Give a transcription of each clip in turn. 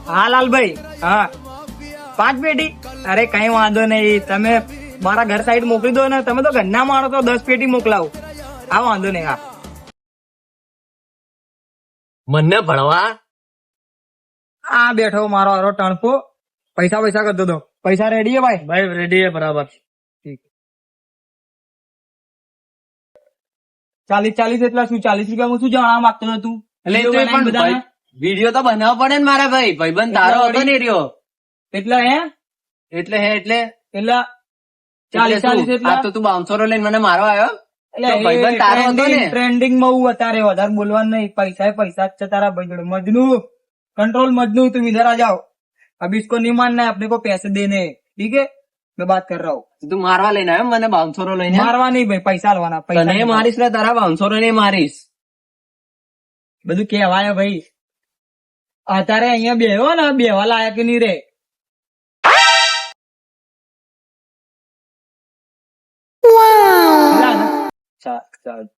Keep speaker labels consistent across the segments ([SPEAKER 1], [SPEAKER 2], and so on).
[SPEAKER 1] હા લાલભાઈ, હા 5 પેટી. અરે કઈ વાંધો નહીં, તમે મારા ઘર સાઈડ મોકલી દો ને. તમે તો ઘરના માણો તો 10 પેટી મોકલાવો. હા વાંધો નહીં. હા
[SPEAKER 2] મને ભણવા
[SPEAKER 1] આ બેઠો મારો હારો ટણપો. પૈસા પૈસા કરતો હતો. પૈસા રેડી હે ભાઈ?
[SPEAKER 2] ભાઈ રેડી હે બરાબર.
[SPEAKER 1] 40 એટલા શું? 40 રૂપિયામાં શું જણાવવા માંગતો હતો તું?
[SPEAKER 2] એટલે
[SPEAKER 1] વિડીયો
[SPEAKER 2] તો
[SPEAKER 1] બનાવીને
[SPEAKER 2] પણ
[SPEAKER 1] બધાને?
[SPEAKER 2] વિડીયો તો બનાવવો પડે ને મારા ભાઈ. ભાઈબંધ તારો હતો ને રહ્યો
[SPEAKER 1] એટલા હે?
[SPEAKER 2] એટલે હે એટલે
[SPEAKER 1] એટલા 40 એટલા?
[SPEAKER 2] આ તો તું બાઉન્સરો લઈને મને મારવા આવ્યો. તો ભાઈબંધ તારો હતો ને.
[SPEAKER 1] ટ્રેન્ડિંગ માં હું અત્યારે વધારે બોલવાનું નહીં. પૈસા પૈસા જ છે તારા ભાઈ જોડે. મજનू कंट्रोल मजनू, तुम इधर आ जाओ. अब इसको नहीं मानना है, अपने को पैसे देने हैं. ठीक है, मैं बात कर रहा हूँ.
[SPEAKER 2] તું મારવા લઈને આવ્યો મને બાઉન્સરો લઈને.
[SPEAKER 1] मारवा नहीं भाई, पैसा लवाना. पैसा
[SPEAKER 2] તને
[SPEAKER 1] नहीं
[SPEAKER 2] મારીશ ને તારા બાઉન્સરો ને મારીશ.
[SPEAKER 1] બધું કહેવાય ભાઈ. અત્યારે અહીંયા બેહો ને, બેહવા લાયક નહીં રે.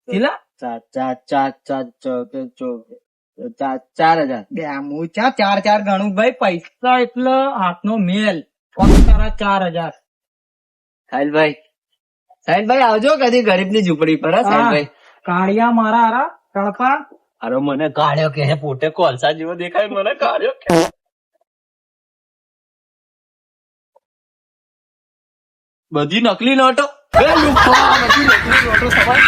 [SPEAKER 1] કેટલા?
[SPEAKER 2] 4,000
[SPEAKER 1] બે મૂચા 4 ગણું ભાઈ. પૈસા એટલે હાથનો મેલ. ફક્ત તારા 4,000.
[SPEAKER 2] સાહિલભાઈ આવજો કદી ગરીબ ની ઝૂંપડી પર. હા સાહિલભાઈ.
[SPEAKER 1] કાળિયા મારા હારા તડપા.
[SPEAKER 2] અરે મને કાઢ્યો કે પોતે કોલસા જેવો દેખાય. મને કાઢ્યો કે બધી નકલી નોટો. બધી નકલી નોટો સવાલ